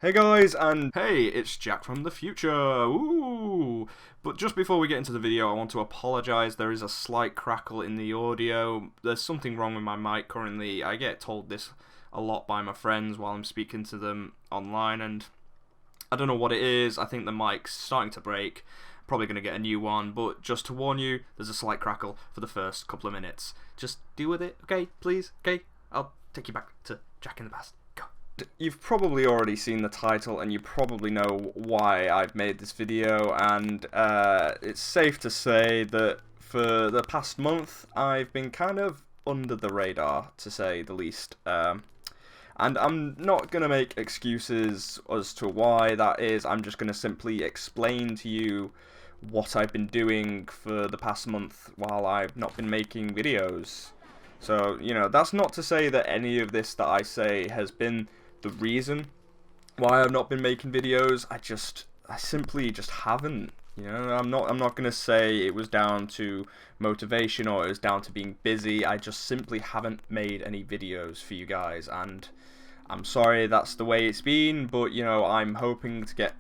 Hey guys, and hey, it's Jack from the future. Ooh! But just before we get into the video, I want to apologise. There is a slight crackle in the audio. There's something wrong with my mic currently. I get told this a lot by my friends while I'm speaking to them online, and I don't know what it is. I think the mic's starting to break. Probably going to get a new one, but just to warn you, there's a slight crackle for the first couple of minutes. Just deal with it, okay? Please, okay? I'll take you back to Jack in the past. Go. You've probably already seen the title and you probably know why I've made this video, and it's safe to say that for the past month I've been kind of under the radar, to say the least. And I'm not going to make excuses as to why that is. I'm just going to simply explain to you what I've been doing for the past month while I've not been making videos. So, you know, that's not to say that any of this that I say has been the reason why I've not been making videos. I simply just haven't. You know, I'm not gonna say it was down to motivation or it was down to being busy. I just simply haven't made any videos for you guys, and I'm sorry that's the way it's been, but you know, I'm hoping to get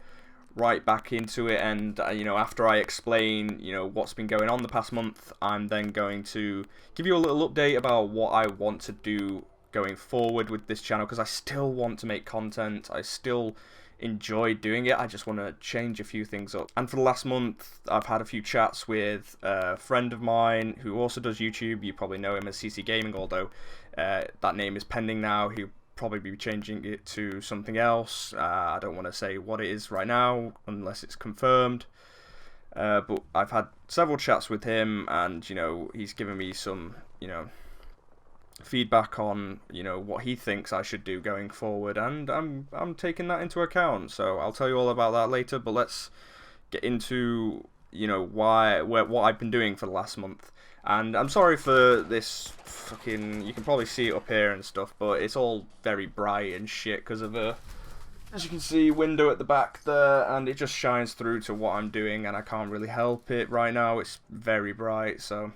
right back into it, and you know, after I explain, you know, what's been going on the past month, I'm then going to give you a little update about what I want to do going forward with this channel, because I still want to make content. I still enjoy doing it. I just want to change a few things up. And for the last month, I've had a few chats with a friend of mine who also does YouTube. You probably know him as CC Gaming, although that name is pending now. He'll probably be changing it to something else. I don't want to say what it is right now unless it's confirmed. But I've had several chats with him, and you know, he's given me some, you know, feedback on, you know, what he thinks I should do going forward, and I'm taking that into account. So I'll tell you all about that later, but let's get into, you know, what I've been doing for the last month. And I'm sorry for this fucking, you can probably see it up here and stuff, but it's all very bright and shit because of a, as you can see, window at the back there, and it just shines through to what I'm doing, and I can't really help it right now. It's very bright, so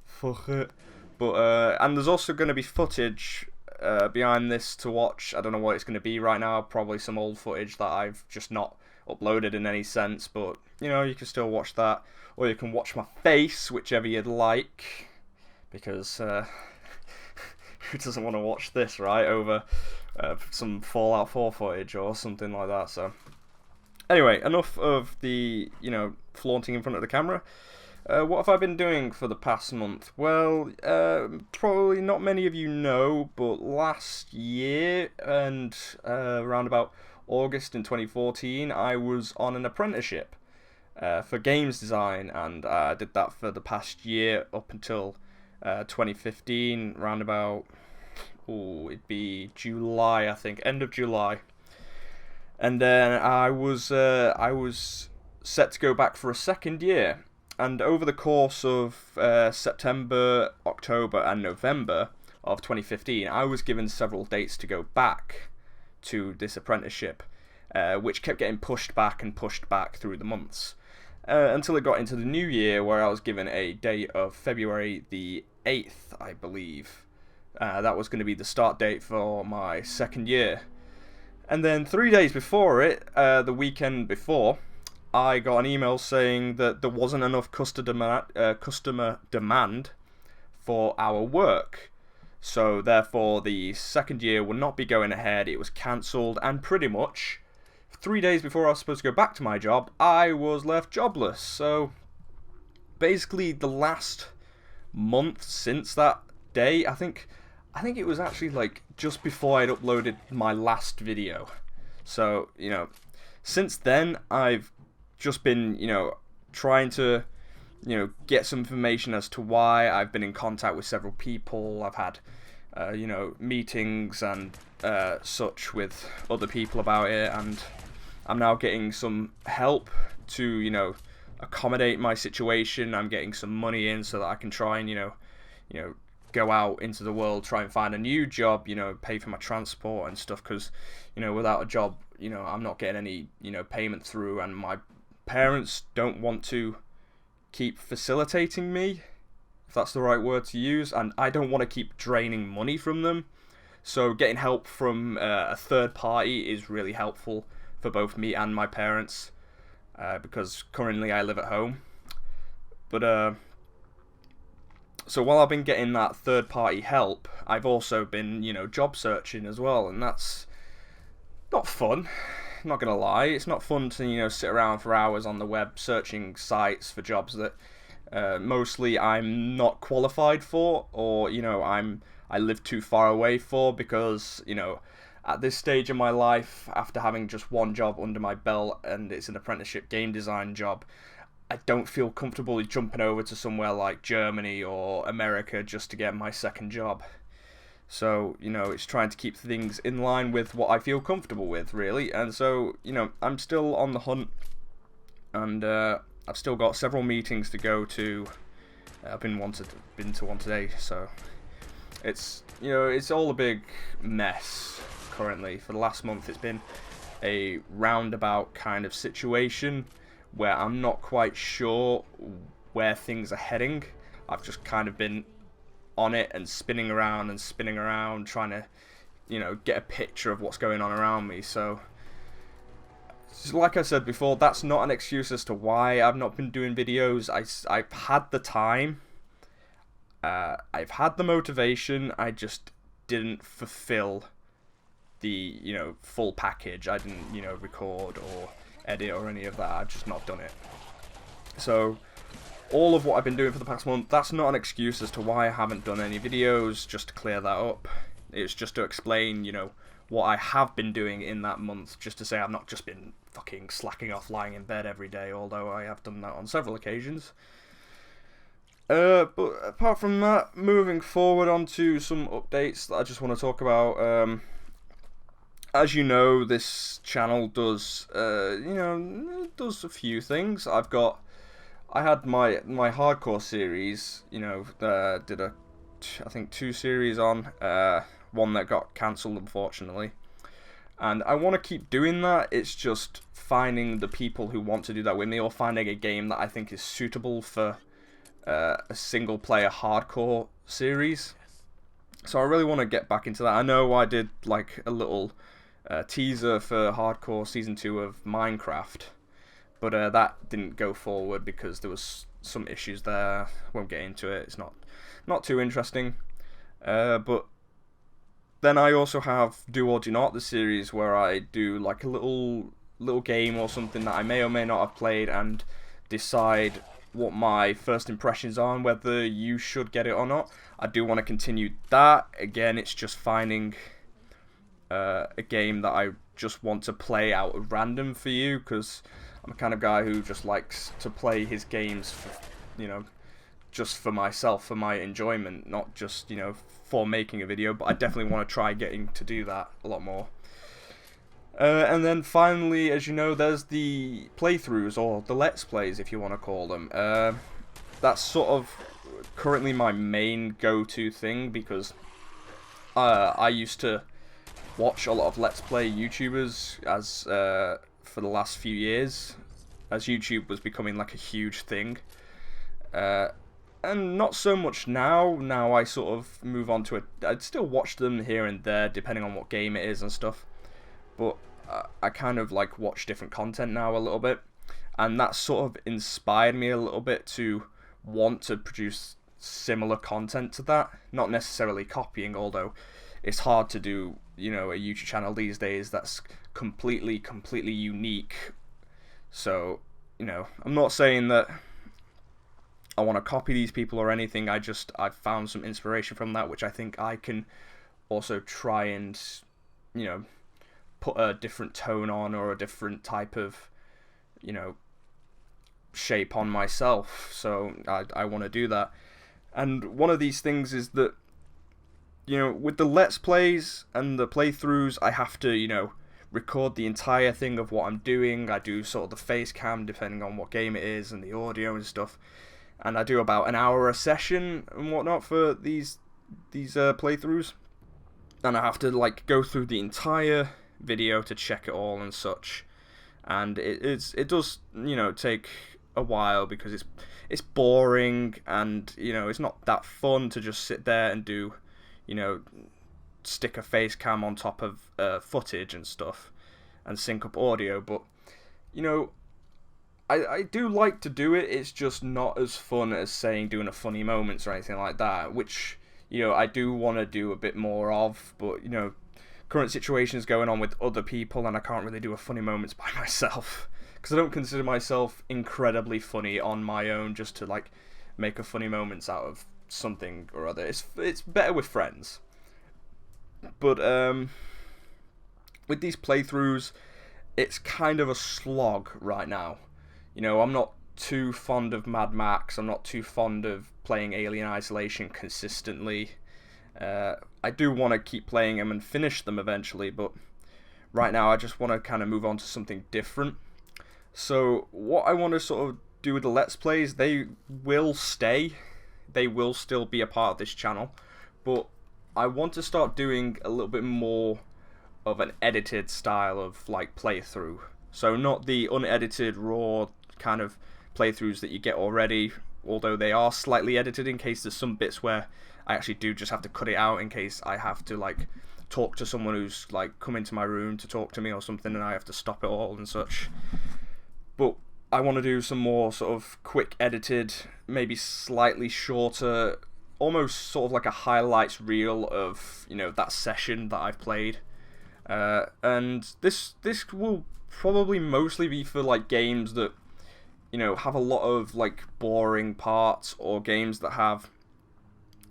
fuck it. But and there's also going to be footage behind this to watch. I don't know what it's going to be right now. Probably some old footage that I've just not uploaded in any sense. But you know, you can still watch that, or you can watch my face, whichever you'd like. Because who doesn't want to watch this, right? Over some Fallout 4 footage or something like that. So anyway, enough of the, you know, flaunting in front of the camera. What have I been doing for the past month? Well, probably not many of you know, but last year, and around about August in 2014, I was on an apprenticeship for games design, and I did that for the past year up until 2015, round about, it'd be July, I think, end of July. And then I was set to go back for a second year. And over the course of September, October, and November of 2015, I was given several dates to go back to this apprenticeship, which kept getting pushed back and pushed back through the months, until it got into the new year, where I was given a date of February the 8th, I believe. That was going to be the start date for my second year. And then 3 days before it, the weekend before, I got an email saying that there wasn't enough customer demand for our work. So therefore the second year would not be going ahead. It was cancelled, and pretty much 3 days before I was supposed to go back to my job, I was left jobless. So basically the last month since that day, I think it was actually like just before I'd uploaded my last video. So, you know, since then I've just been, you know, trying to, you know, get some information as to why. I've been in contact with several people. I've had, you know, meetings and such with other people about it, and I'm now getting some help to, you know, accommodate my situation. I'm getting some money in so that I can try and, you know, go out into the world, try and find a new job, you know, pay for my transport and stuff, because, you know, without a job, you know, I'm not getting any, you know, payment through, and my parents don't want to keep facilitating me, if that's the right word to use, and I don't want to keep draining money from them. So getting help from a third party is really helpful for both me and my parents, because currently I live at home. But so while I've been getting that third party help, I've also been, job searching as well, and that's not fun. I'm not gonna lie, it's not fun to sit around for hours on the web searching sites for jobs that mostly I'm not qualified for, or I live too far away for, because at this stage of my life, after having just one job under my belt, and it's an apprenticeship game design job, I don't feel comfortable jumping over to somewhere like Germany or America just to get my second job. So, it's trying to keep things in line with what I feel comfortable with, really. And so, I'm still on the hunt, and I've still got several meetings to go to. I've been to one today, so it's all a big mess currently. For the last month, it's been a roundabout kind of situation where I'm not quite sure where things are heading. I've just kind of been on it and spinning around, trying to, get a picture of what's going on around me. So, like I said before, that's not an excuse as to why I've not been doing videos. I've had the time, I've had the motivation, I just didn't fulfill the, full package. I didn't, record or edit or any of that. I've just not done it. So all of what I've been doing for the past month, that's not an excuse as to why I haven't done any videos, just to clear that up. It's just to explain, what I have been doing in that month, just to say I've not just been fucking slacking off lying in bed every day, although I have done that on several occasions. But apart from that, moving forward onto some updates that I just want to talk about. As you know, this channel does, does a few things. I had my hardcore series, did I think 2 series on, one that got cancelled unfortunately. And I want to keep doing that, it's just finding the people who want to do that with me, or finding a game that I think is suitable for a single player hardcore series. So I really want to get back into that. I know I did like a little teaser for Hardcore Season 2 of Minecraft, but that didn't go forward because there was some issues there. Won't get into it, it's not too interesting. But then I also have Do or Do Not, the series where I do like a little game or something that I may or may not have played and decide what my first impressions are and whether you should get it or not. I do want to continue that. Again, it's just finding a game that I just want to play out of random for you, because I'm the kind of guy who just likes to play his games for, just for myself, for my enjoyment, not just, for making a video, but I definitely want to try getting to do that a lot more. And then finally, as you know, there's the playthroughs, or the Let's Plays, if you want to call them. That's sort of currently my main go-to thing, because I used to watch a lot of Let's Play YouTubers as for the last few years, as YouTube was becoming like a huge thing. And not so much now. Now I sort of move on to I'd still watch them here and there, depending on what game it is and stuff. But I kind of like watch different content now a little bit, and that sort of inspired me a little bit to want to produce similar content to that. Not necessarily copying, although it's hard to do, a YouTube channel these days that's completely unique. So, I'm not saying that I want to copy these people or anything. I've found some inspiration from that, which I think I can also try and, put a different tone on, or a different type of, shape on myself. So I want to do that. And one of these things is that, with the Let's Plays and the playthroughs, I have to, record the entire thing of what I'm doing. I do sort of the face cam, depending on what game it is, and the audio and stuff. And I do about an hour a session and whatnot for these playthroughs. And I have to, like, go through the entire video to check it all and such. And it does, take a while, because it's boring, and, it's not that fun to just sit there and do, stick a face cam on top of footage and stuff and sync up audio, but you know, I do like to do it. It's just not as fun as saying doing a funny moments or anything like that, which, you know, I do want to do a bit more of, but you know, current situations going on with other people and I can't really do a funny moments by myself because I don't consider myself incredibly funny on my own just to like make a funny moments out of something or other. It's better with friends. But with these playthroughs, it's kind of a slog right now. You know, I'm not too fond of Mad Max. I'm not too fond of playing Alien Isolation consistently. I do want to keep playing them and finish them eventually, but right now I just want to kind of move on to something different. So what I want to sort of do with the Let's Plays, they will stay. They will still be a part of this channel, but I want to start doing a little bit more of an edited style of like playthrough. So not the unedited raw kind of playthroughs that you get already, although they are slightly edited in case there's some bits where I actually do just have to cut it out in case I have to like talk to someone who's like come into my room to talk to me or something and I have to stop it all and such. But I want to do some more sort of quick edited, maybe slightly shorter, almost sort of like a highlights reel of, you know, that session that I've played. And this will probably mostly be for like games that, you know, have a lot of like boring parts, or games that have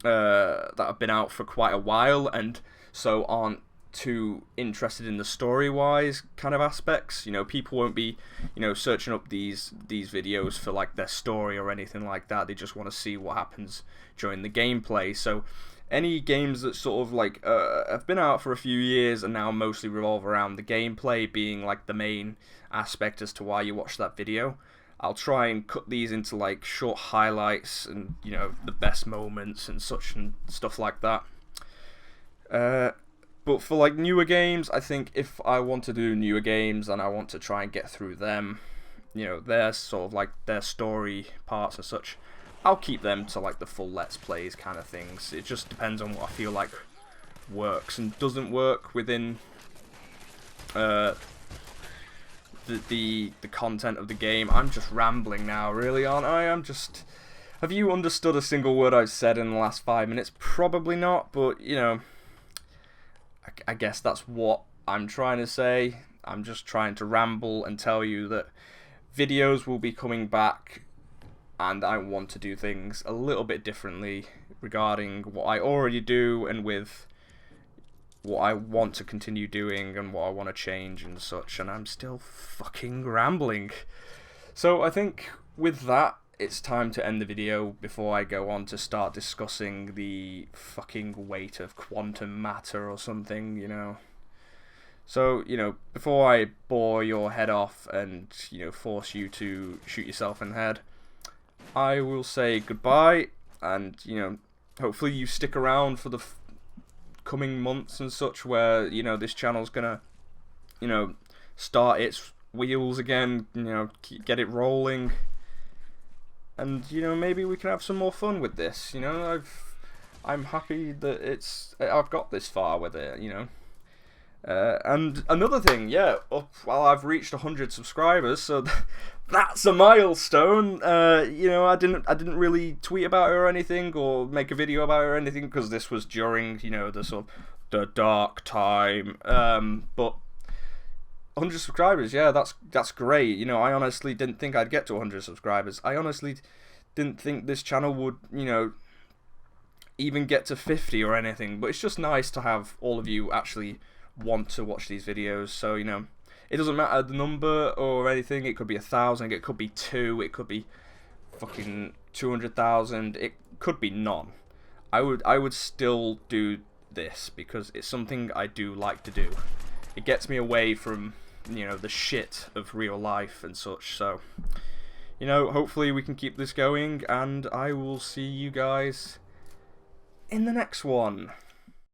been out for quite a while and so aren't too interested in the story-wise kind of aspects. You know, people won't be, you know, searching up these videos for like their story or anything like that. They just want to see what happens during the gameplay. So any games that sort of like have been out for a few years and now mostly revolve around the gameplay being like the main aspect as to why you watch that video, I'll try and cut these into like short highlights and, you know, the best moments and such and stuff like that. But for like newer games, I think if I want to do newer games and I want to try and get through them, you know, their sort of like their story parts and such, I'll keep them to like the full Let's Plays kind of things. It just depends on what I feel like works and doesn't work within the content of the game. I'm just rambling now, really, aren't I? Have you understood a single word I've said in the last 5 minutes? Probably not, but you know, I guess that's what I'm trying to say. I'm just trying to ramble and tell you that videos will be coming back and I want to do things a little bit differently regarding what I already do and with what I want to continue doing and what I want to change and such, and I'm still fucking rambling. So I think with that, it's time to end the video before I go on to start discussing the fucking weight of quantum matter or something, you know. So, you know, before I bore your head off and, you know, force you to shoot yourself in the head, I will say goodbye, and, you know, hopefully you stick around for the coming months and such where, you know, this channel's gonna, you know, start its wheels again, you know, get it rolling. And, you know, maybe we can have some more fun with this, you know. I'm happy that I've got this far with it, you know. And another thing, yeah, well, I've reached 100 subscribers, so that's a milestone. You know, I didn't really tweet about it or anything, or make a video about it or anything, because this was during, you know, the sort of the dark time. But 100 subscribers, yeah, that's great. You know, I honestly didn't think I'd get to 100 subscribers. I honestly didn't think this channel would, you know, even get to 50 or anything. But it's just nice to have all of you actually want to watch these videos. So, you know, it doesn't matter the number or anything. It could be 1,000, it could be 2, it could be fucking 200,000, it could be none. I would still do this because it's something I do like to do. It gets me away from, you know, the shit of real life and such. So, you know, hopefully we can keep this going, and I will see you guys in the next one.